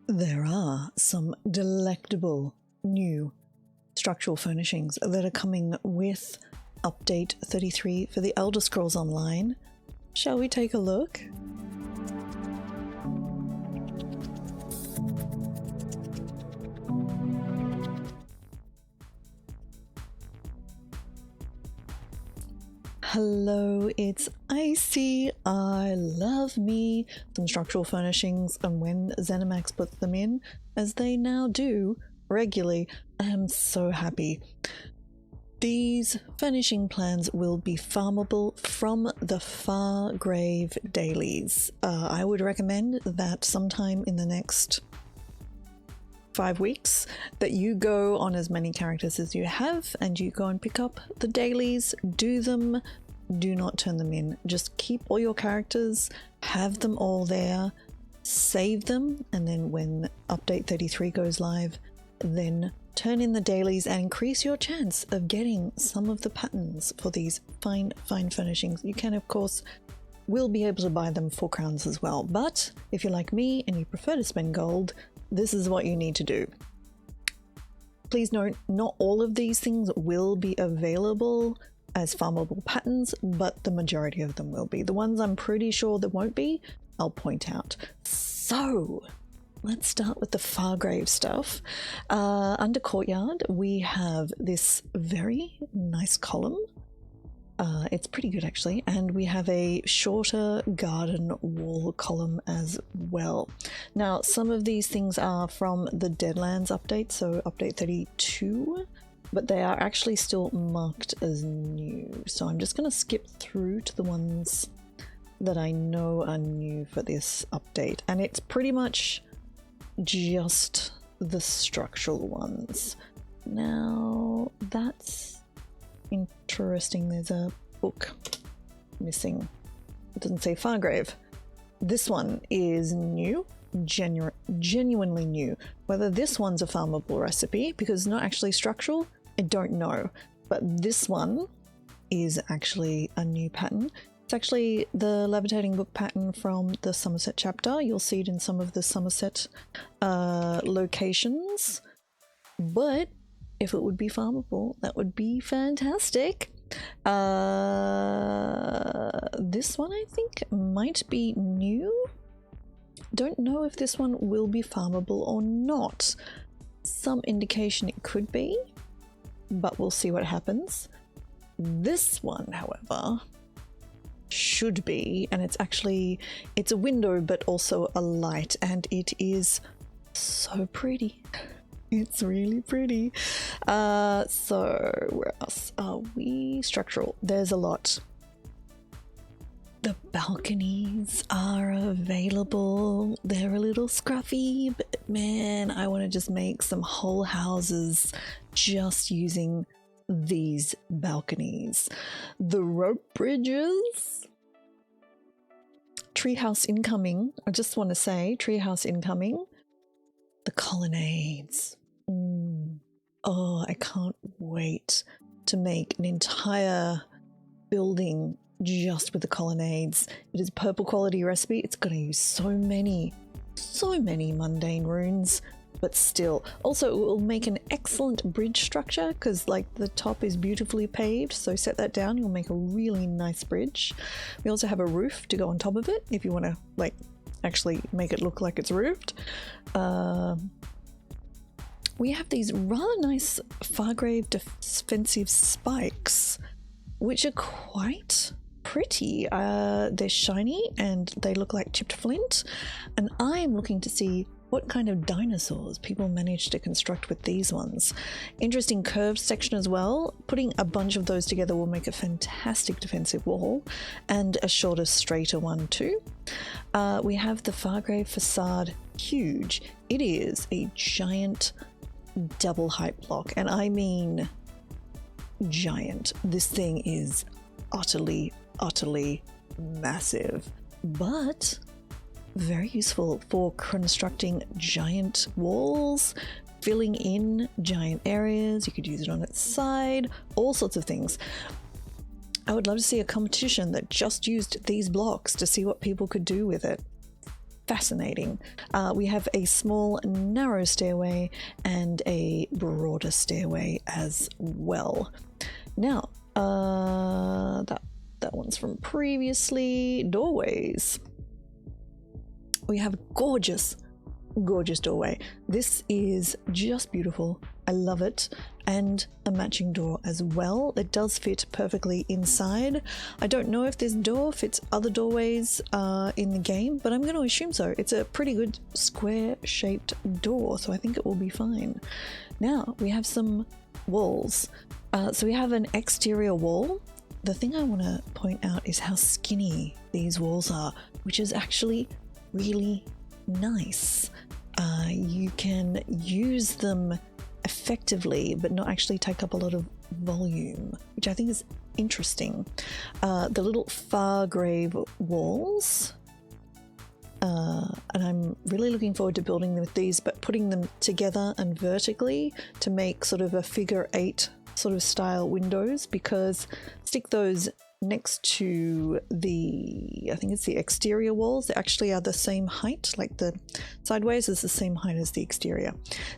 There are some delectable new structural furnishings that are coming with update 33 for the Elder Scrolls Online. Shall we take a look? Hello, it's Icy. I love me some structural furnishings, and when Zenimax puts them in, as they now do regularly, I am so happy. These furnishing plans will be farmable from the Fargrave dailies. I would recommend that sometime in the next 5 weeks that you go on as many characters as you have and you go and pick up the dailies, do them, do not turn them in. Just keep all your characters, have them all there, save them, and then when update 33 goes live, then turn in the dailies and increase your chance of getting some of the patterns for these fine furnishings. You can, of course, will be able to buy them for crowns as well, but if you're like me and you prefer to spend gold, this is what you need to do. Please note, not all of these things will be available as farmable patterns, but the majority of them will be. The ones I'm pretty sure that won't be, I'll point out. So let's start with the Fargrave stuff. Under Courtyard, we have this very nice column. It's pretty good actually, and we have a shorter garden wall column as well. Now, some of these things are from the Deadlands update, so update 32, but they are actually still marked as new. So I'm just going to skip through to the ones that I know are new for this update, and it's pretty much just the structural ones. Now, that's interesting. There's a book missing. It doesn't say Fargrave. This one is new, genuinely new. Whether this one's a farmable recipe, because it's not actually structural, I don't know. But this one is actually a new pattern. It's actually the Levitating book pattern from the Somerset chapter. You'll see it in some of the Somerset locations. But if it would be farmable, that would be fantastic. This one I think might be new. Don't know if this one will be farmable or not. Some indication it could be, but we'll see what happens. This one, however, should be, and it's a window but also a light, and it is so pretty. It's really pretty. So where else are we? Structural. There's a lot. The balconies are available. They're a little scruffy, but man, I want to just make some whole houses just using these balconies. The rope bridges. Treehouse incoming. I just want to say, treehouse incoming. The colonnades. Oh, I can't wait to make an entire building just with the colonnades. It is a purple quality recipe. It's going to use so many mundane runes, but still. Also, it will make an excellent bridge structure because like the top is beautifully paved, so set that down, you'll make a really nice bridge. We also have a roof to go on top of it if you want to like actually make it look like it's roofed. We have these rather nice Fargrave defensive spikes, which are quite pretty. They're shiny and they look like chipped flint, and I'm looking to see what kind of dinosaurs people managed to construct with these ones. Interesting curved section as well. Putting a bunch of those together will make a fantastic defensive wall, and a shorter, straighter one too. We have the Fargrave Facade Huge. It is a giant double height block, and I mean giant. This thing is utterly massive, but very useful for constructing giant walls, filling in giant areas. You could use it on its side, all sorts of things. I would love to see a competition that just used these blocks to see what people could do with it. fascinating. We have a small narrow stairway and a broader stairway as well. Now, that one's from previously. Doorways. We have gorgeous doorway. This is just beautiful. I love it. And a matching door as well. It does fit perfectly inside. I don't know if this door fits other doorways in the game, but I'm going to assume so. It's a pretty good square shaped door, so I think it will be fine. Now we have some walls. So we have an exterior wall. The thing I want to point out is how skinny these walls are, which is actually really nice. You can use them effectively but not actually take up a lot of volume, which I think is interesting. The little Fargrave walls, and I'm really looking forward to building them with these, but putting them together and vertically to make sort of a figure 8 sort of style windows, because stick those next to the, I think it's the exterior walls. They actually are the same height, like the sideways is the same height as the exterior.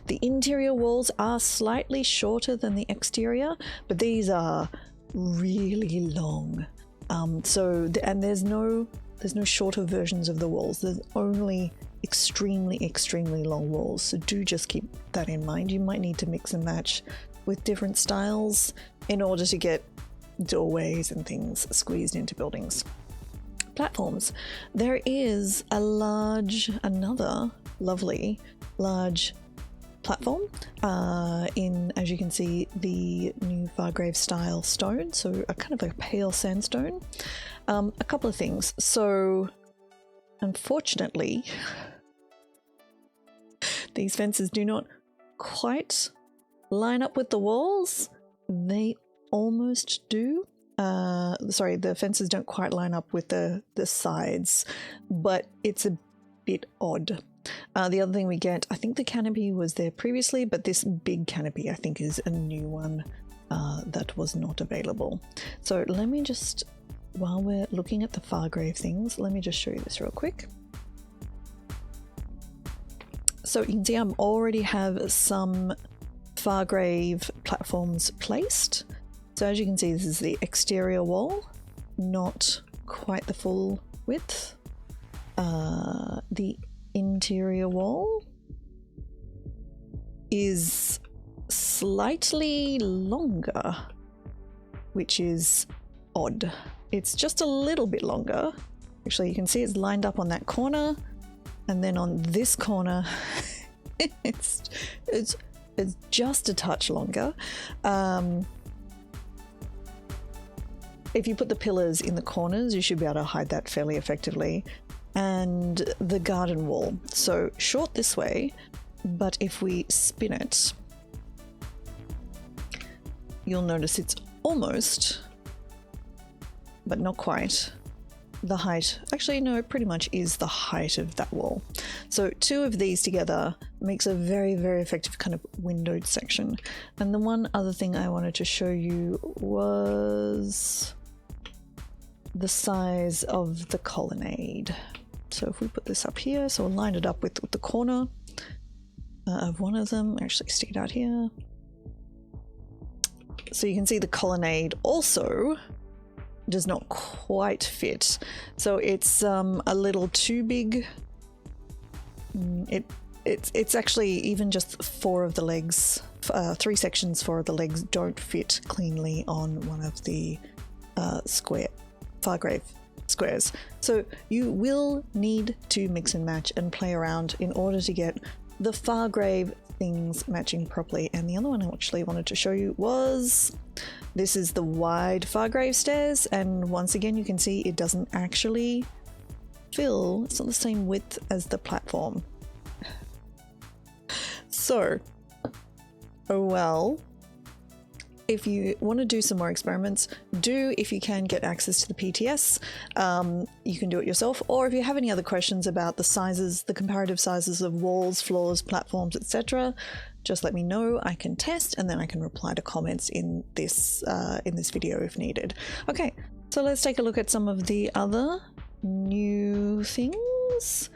The interior walls are slightly shorter than the exterior, but these are really long. And there's no shorter versions of the walls. There's only extremely long walls. So do just keep that in mind. You might need to mix and match with different styles in order to get doorways and things squeezed into buildings. Platforms. There is another lovely large platform in, as you can see, the new Fargrave style stone, so a kind of a pale sandstone. A couple of things. So unfortunately these fences do not quite line up with the walls. They almost do. Sorry, the fences don't quite line up with the sides, but it's a bit odd. The other thing we get, I think the canopy was there previously, but this big canopy I think is a new one that was not available. So let me just, while we're looking at the Fargrave things, let me just show you this real quick. So you can see I already have some Fargrave platforms placed. So as you can see, this is the exterior wall, not quite the full width. The interior wall is slightly longer, which is odd. It's just a little bit longer. Actually, you can see it's lined up on that corner, and then on this corner it's just a touch longer. If you put the pillars in the corners, you should be able to hide that fairly effectively. And the garden wall. So short this way, but if we spin it, you'll notice it's almost, but not quite, the height. Actually, no, it pretty much is the height of that wall. So two of these together makes a very effective kind of windowed section. And the one other thing I wanted to show you was the size of the colonnade. So if we put this up here, so we'll line it up with the corner of one of them, actually stick it out here. So you can see the colonnade also does not quite fit. So it's a little too big. It's actually even just 4 of the legs, 3 sections, 4 of the legs don't fit cleanly on one of the Fargrave squares. So you will need to mix and match and play around in order to get the Fargrave things matching properly. And the other one I actually wanted to show you was, this is the wide Fargrave stairs, and once again you can see it doesn't actually fill, it's not the same width as the platform. So, oh well. If you want to do some more experiments, if you can get access to the PTS, you can do it yourself. Or if you have any other questions about the sizes, the comparative sizes of walls, floors, platforms, etc., just let me know. I can test, and then I can reply to comments in this video if needed. Okay, so let's take a look at some of the other new things.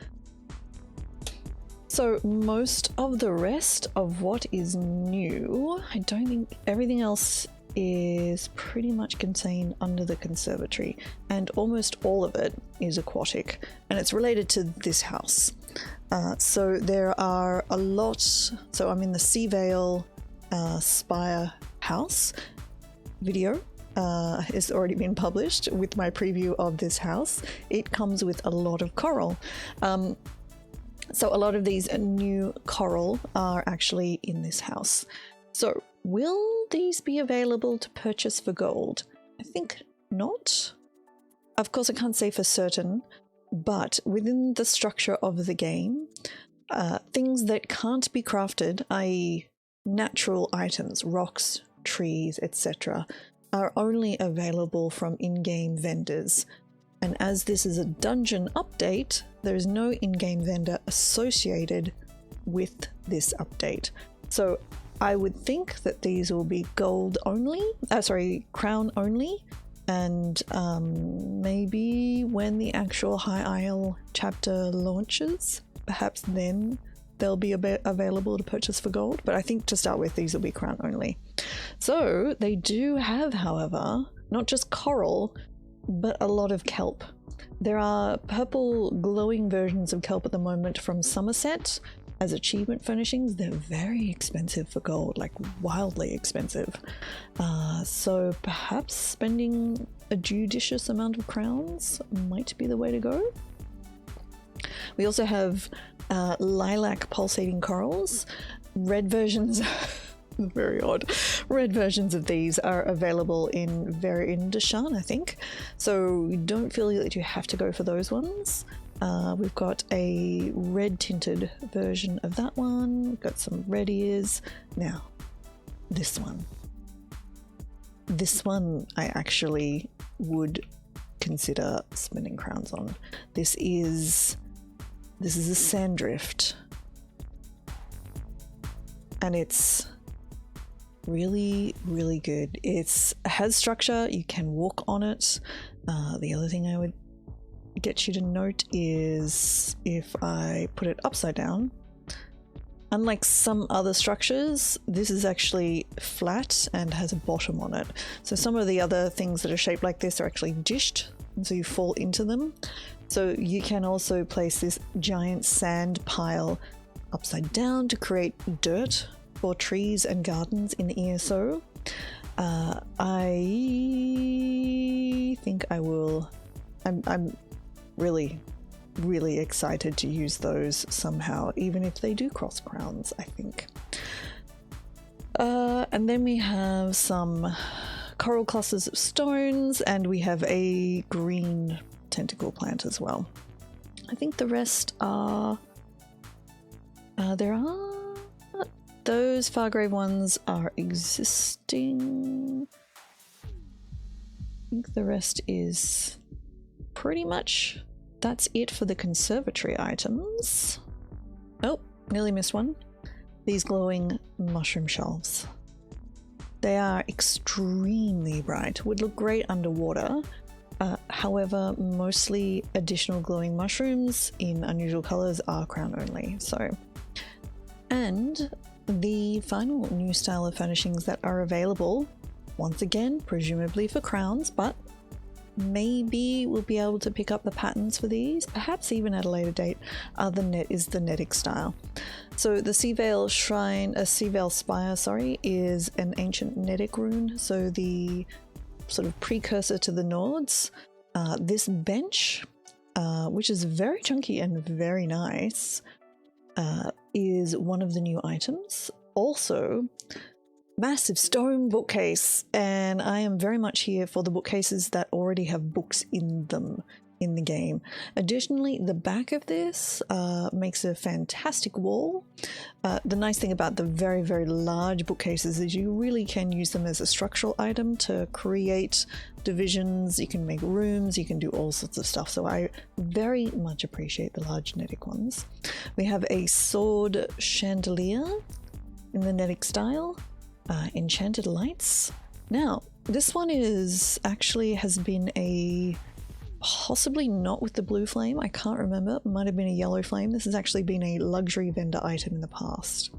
So most of the rest of what is new, I don't think everything else is pretty much contained under the conservatory, and almost all of it is aquatic, and it's related to this house. So there are a lot. So I'm in the Sea Vale Spire house. Video has already been published with my preview of this house. It comes with a lot of coral. So a lot of these new coral are actually in this house. So will these be available to purchase for gold? I think not. Of course, I can't say for certain, but within the structure of the game, things that can't be crafted, i.e. natural items, rocks, trees, etc., are only available from in-game vendors. And as this is a dungeon update, there is no in-game vendor associated with this update. So I would think that these will be gold only, crown only, and maybe when the actual High Isle chapter launches, perhaps then they'll be available to purchase for gold. But I think to start with, these will be crown only. So they do have, however, not just coral, but a lot of kelp. There are purple glowing versions of kelp at the moment from Somerset as achievement furnishings. They're very expensive for gold, like wildly expensive. So perhaps spending a judicious amount of crowns might be the way to go. We also have lilac pulsating corals. Red versions very odd. Red versions of these are available in Deshan, I think. So you don't feel that you have to go for those ones. We've got a red tinted version of that one. We've got some red ears. Now, this one. This one I actually would consider spending crowns on. This is a sanddrift. And it's really, really good. It has structure, you can walk on it. The other thing I would get you to note is if I put it upside down, unlike some other structures, this is actually flat and has a bottom on it. So some of the other things that are shaped like this are actually dished, and so you fall into them. So you can also place this giant sand pile upside down to create dirt for trees and gardens in ESO. I think I will. I'm really, really excited to use those somehow, even if they do cross crowns, I think. And then we have some coral clusters of stones, and we have a green tentacle plant as well. I think the rest are... those Fargrave ones are existing. I think the rest is pretty much... that's it for the conservatory items. Oh, nearly missed one. These glowing mushroom shelves. They are extremely bright, would look great underwater. However, mostly additional glowing mushrooms in unusual colors are crown only. So, and the final new style of furnishings that are available, once again, presumably for crowns, but maybe we'll be able to pick up the patterns for these, perhaps even at a later date, is the Nettic style. So the Sea Vale Spire, is an ancient Nettic rune, so the sort of precursor to the Nords. This bench, which is very chunky and very nice, is one of the new items. Also, massive stone bookcase, and I am very much here for the bookcases that already have books in them in the game. Additionally, the back of this makes a fantastic wall. The nice thing about the very, very large bookcases is you really can use them as a structural item to create divisions. You can make rooms, you can do all sorts of stuff. So I very much appreciate the large Nettic ones. We have a sword chandelier in the Nettic style. Enchanted lights. Now, this one has been a possibly not with the blue flame. I can't remember. It might have been a yellow flame. This has actually been a luxury vendor item in the past.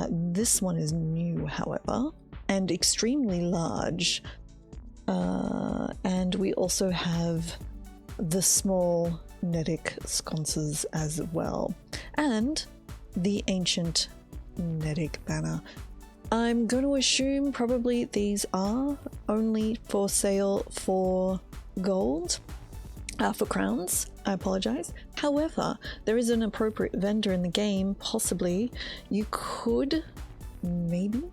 This one is new, however, and extremely large. And we also have the small Nedic sconces as well, and the ancient Nedic banner. I'm going to assume probably these are only for sale for gold, for crowns. I apologize. However, there is an appropriate vendor in the game. Possibly you could maybe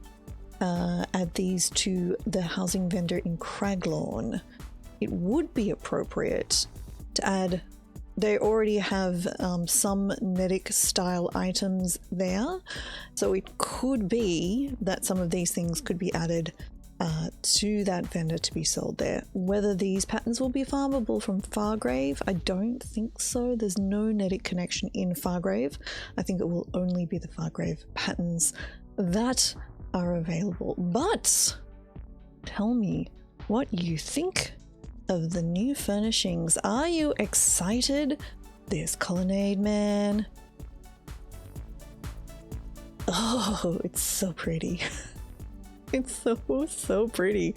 add these to the housing vendor in Craglawn. It would be appropriate to add. They already have some Nedic style items there, so it could be that some of these things could be added to that vendor to be sold there. Whether these patterns will be farmable from Fargrave, I don't think so. There's no Nedic connection in Fargrave. I think it will only be the Fargrave patterns that are available. But tell me what you think of the new furnishings. Are you excited? This Colonnade, man. Oh, it's so pretty. It's so pretty.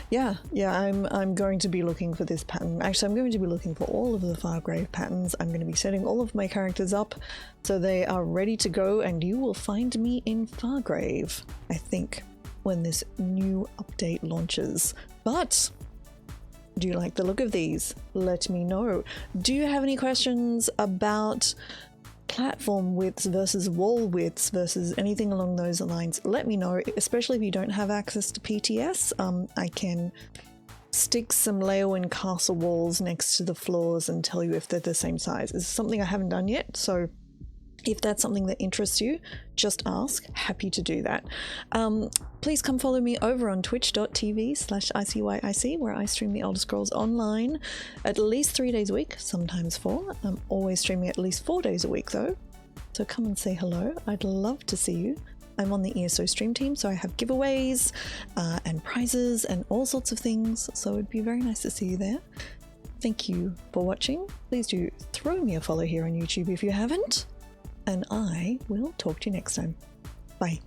Yeah, I'm going to be looking for this pattern. Actually, I'm going to be looking for all of the Fargrave patterns. I'm going to be setting all of my characters up so they are ready to go, and you will find me in Fargrave, I think, when this new update launches. But do you like the look of these? Let me know. Do you have any questions about platform widths versus wall widths versus anything along those lines? Let me know, especially if you don't have access to PTS. I can stick some Leowen castle walls next to the floors and tell you if they're the same size. It's something I haven't done yet, so if that's something that interests you, just ask. Happy to do that. Please come follow me over on twitch.tv/ICYIC, where I stream the Elder Scrolls Online at least 3 days a week, sometimes 4. I'm always streaming at least 4 days a week though, so come and say hello. I'd love to see you. I'm on the ESO Stream Team, so I have giveaways and prizes and all sorts of things, so it'd be very nice to see you there. Thank you for watching. Please do throw me a follow here on YouTube if you haven't, and I will talk to you next time. Bye.